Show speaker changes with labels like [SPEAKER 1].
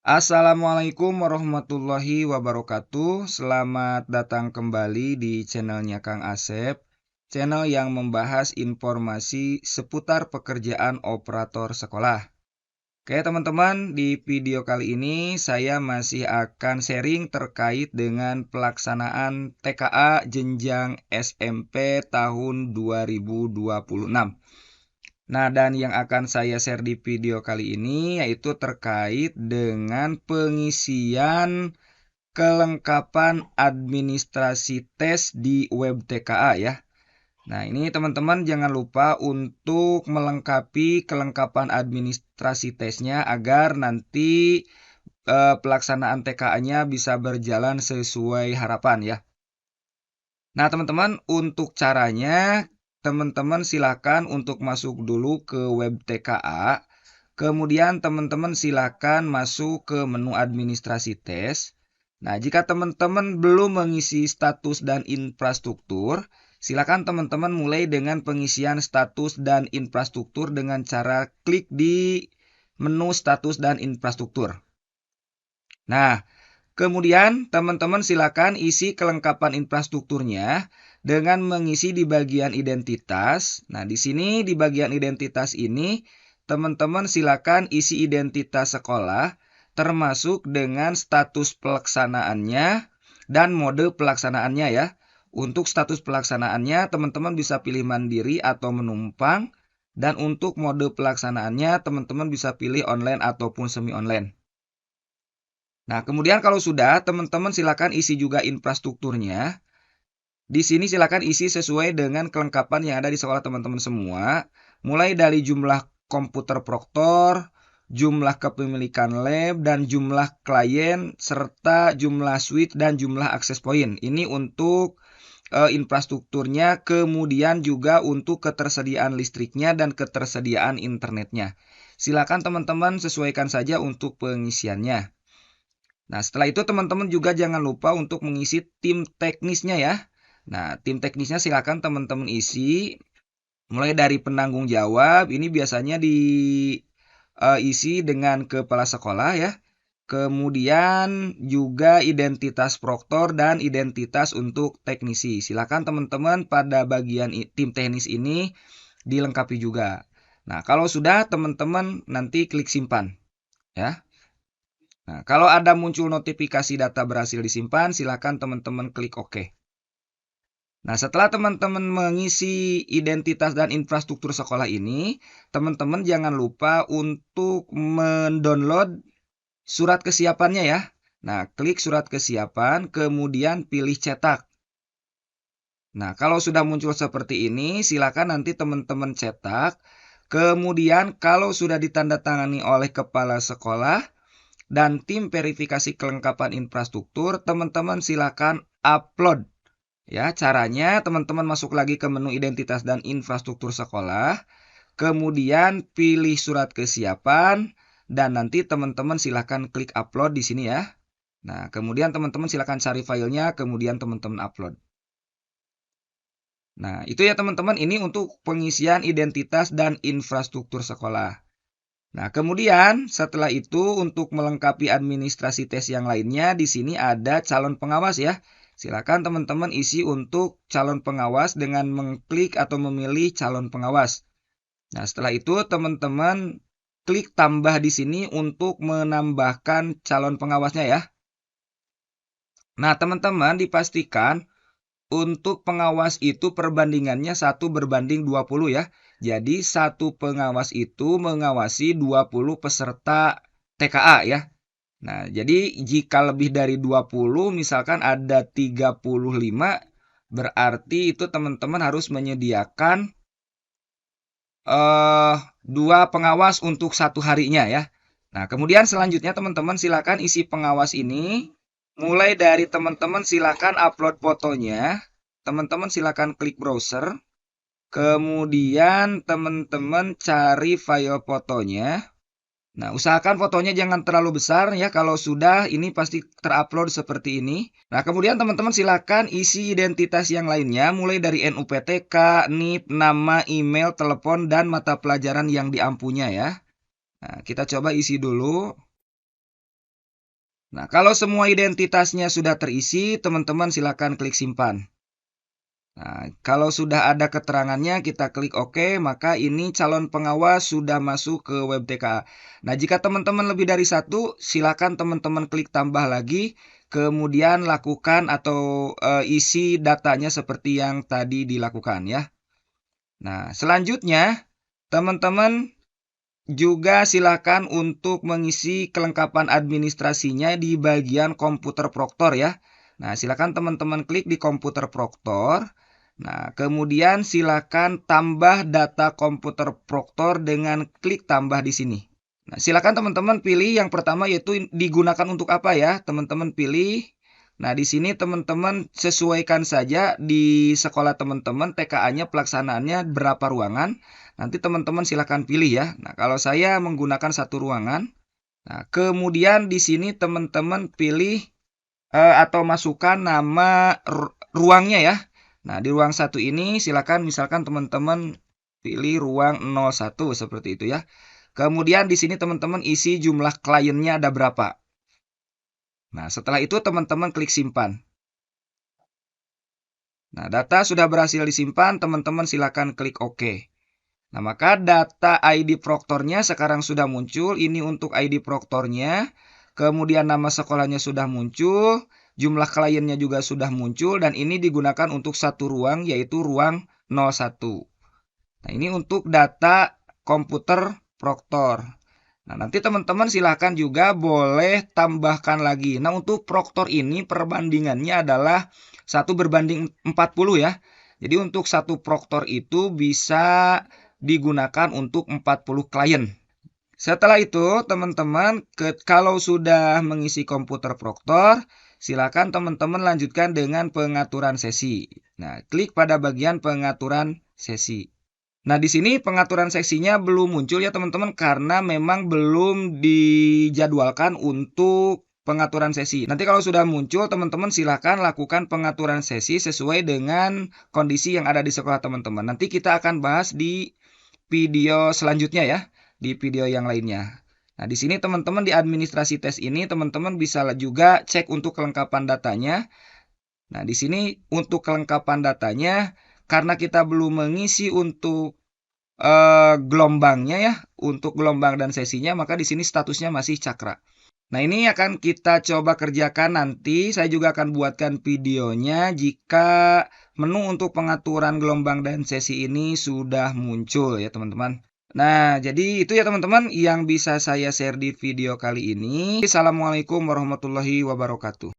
[SPEAKER 1] Assalamualaikum warahmatullahi wabarakatuh. Selamat datang kembali di channelnya Kang Asep, channel yang membahas informasi seputar pekerjaan operator sekolah. Oke teman-teman, di video kali ini saya masih akan sharing terkait dengan pelaksanaan TKA jenjang SMP tahun 2026. Nah, dan yang akan saya share di video kali ini yaitu terkait dengan pengisian kelengkapan administrasi tes di web TKA ya. Nah, ini teman-teman jangan lupa untuk melengkapi kelengkapan administrasi tesnya agar nanti pelaksanaan TKA-nya bisa berjalan sesuai harapan ya. Nah, teman-teman, untuk caranya, teman-teman silakan untuk masuk dulu ke web TKA. Kemudian teman-teman silakan masuk ke menu administrasi tes. Nah, jika teman-teman belum mengisi status dan infrastruktur, silakan teman-teman mulai dengan pengisian status dan infrastruktur dengan cara klik di menu status dan infrastruktur. Nah, kemudian teman-teman silakan isi kelengkapan infrastrukturnya dengan mengisi di bagian identitas. Nah, di sini di bagian identitas ini teman-teman silakan isi identitas sekolah termasuk dengan status pelaksanaannya dan mode pelaksanaannya ya. Untuk status pelaksanaannya teman-teman bisa pilih mandiri atau menumpang, dan untuk mode pelaksanaannya teman-teman bisa pilih online ataupun semi online. Nah, kemudian kalau sudah, teman-teman silakan isi juga infrastrukturnya. Di sini silakan isi sesuai dengan kelengkapan yang ada di sekolah teman-teman semua, mulai dari jumlah komputer proktor, jumlah kepemilikan lab, dan jumlah klien, serta jumlah switch dan jumlah akses point. Ini untuk infrastrukturnya, kemudian juga untuk ketersediaan listriknya dan ketersediaan internetnya. Silakan teman-teman sesuaikan saja untuk pengisiannya. Nah, setelah itu teman-teman juga jangan lupa untuk mengisi tim teknisnya ya. Nah, tim teknisnya silakan teman-teman isi mulai dari penanggung jawab. Ini biasanya diisi dengan kepala sekolah ya. Kemudian juga identitas proktor dan identitas untuk teknisi. Silakan teman-teman pada bagian tim teknis ini dilengkapi juga. Nah, kalau sudah teman-teman nanti klik simpan ya. Nah, kalau ada muncul notifikasi data berhasil disimpan, silakan teman-teman klik OK. Nah, setelah teman-teman mengisi identitas dan infrastruktur sekolah ini, teman-teman jangan lupa untuk mendownload surat kesiapannya ya. Nah, klik surat kesiapan, kemudian pilih cetak. Nah, kalau sudah muncul seperti ini, silakan nanti teman-teman cetak. Kemudian kalau sudah ditandatangani oleh kepala sekolah dan tim verifikasi kelengkapan infrastruktur, teman-teman silakan upload. Ya, caranya teman-teman masuk lagi ke menu identitas dan infrastruktur sekolah, kemudian pilih surat kesiapan, dan nanti teman-teman silakan klik upload di sini ya. Nah, kemudian teman-teman silakan cari filenya, kemudian teman-teman upload. Nah, itu ya teman-teman, ini untuk pengisian identitas dan infrastruktur sekolah. Nah, kemudian setelah itu untuk melengkapi administrasi tes yang lainnya, di sini ada calon pengawas ya. Silakan teman-teman isi untuk calon pengawas dengan mengklik atau memilih calon pengawas. Nah, setelah itu teman-teman klik tambah di sini untuk menambahkan calon pengawasnya ya. Nah, teman-teman dipastikan untuk pengawas itu perbandingannya 1:20 ya. Jadi satu pengawas itu mengawasi 20 peserta TKA ya. Nah, jadi jika lebih dari 20, misalkan ada 35, berarti itu teman-teman harus menyediakan 2 pengawas untuk satu harinya ya. Nah, kemudian selanjutnya teman-teman silakan isi pengawas ini. Mulai dari teman-teman silakan upload fotonya. Teman-teman silakan klik browser. Kemudian teman-teman cari file fotonya. Nah, usahakan fotonya jangan terlalu besar ya. Kalau sudah, ini pasti terupload seperti ini. Nah, kemudian teman-teman silakan isi identitas yang lainnya, mulai dari NUPTK, NIP, nama, email, telepon, dan mata pelajaran yang diampunya ya. Nah, kita coba isi dulu. Nah, kalau semua identitasnya sudah terisi, teman-teman silakan klik simpan. Nah, kalau sudah ada keterangannya, kita klik OK, maka ini calon pengawas sudah masuk ke web TKA. Nah, jika teman-teman lebih dari satu, silakan teman-teman klik tambah lagi, kemudian lakukan atau isi datanya seperti yang tadi dilakukan ya. Nah, selanjutnya teman-teman juga silakan untuk mengisi kelengkapan administrasinya di bagian komputer proktor ya. Nah, silakan teman-teman klik di komputer proktor. Nah, kemudian silakan tambah data komputer proktor dengan klik tambah di sini. Nah, silakan teman-teman pilih yang pertama yaitu digunakan untuk apa ya. Teman-teman pilih. Nah, di sini teman-teman sesuaikan saja di sekolah teman-teman TKA-nya pelaksanaannya berapa ruangan. Nanti teman-teman silakan pilih ya. Nah, kalau saya menggunakan satu ruangan. Nah, kemudian di sini teman-teman pilih atau masukkan nama ruangnya ya. Nah, di ruang 1 ini silakan misalkan teman-teman pilih ruang 01 seperti itu ya. Kemudian di sini teman-teman isi jumlah kliennya ada berapa. Nah, setelah itu teman-teman klik simpan. Nah, data sudah berhasil disimpan, teman-teman silakan klik OK. Nah, maka data ID proktornya sekarang sudah muncul. Ini untuk ID proktornya. Kemudian nama sekolahnya sudah muncul. Jumlah kliennya juga sudah muncul. Dan ini digunakan untuk satu ruang, yaitu ruang 01. Nah, ini untuk data komputer proktor. Nah, nanti teman-teman silahkan juga boleh tambahkan lagi. Nah, untuk proktor ini perbandingannya adalah 1:40 ya. Jadi untuk satu proktor itu bisa digunakan untuk 40 klien. Setelah itu, teman-teman, kalau sudah mengisi komputer proktor, silakan teman-teman lanjutkan dengan pengaturan sesi. Nah, klik pada bagian pengaturan sesi. Nah, di sini pengaturan seksinya belum muncul ya teman-teman karena memang belum dijadwalkan untuk pengaturan sesi. Nanti kalau sudah muncul, teman-teman silahkan lakukan pengaturan sesi sesuai dengan kondisi yang ada di sekolah teman-teman. Nanti kita akan bahas di video selanjutnya ya, di video yang lainnya. Nah, di sini teman-teman di administrasi tes ini teman-teman bisa juga cek untuk kelengkapan datanya. Nah, di sini untuk kelengkapan datanya karena kita belum mengisi untuk gelombangnya ya, untuk gelombang dan sesinya, maka di sini statusnya masih cakra. Nah, ini akan kita coba kerjakan nanti. Saya juga akan buatkan videonya jika menu untuk pengaturan gelombang dan sesi ini sudah muncul ya, teman-teman. Nah, jadi itu ya teman-teman yang bisa saya share di video kali ini. Assalamualaikum warahmatullahi wabarakatuh.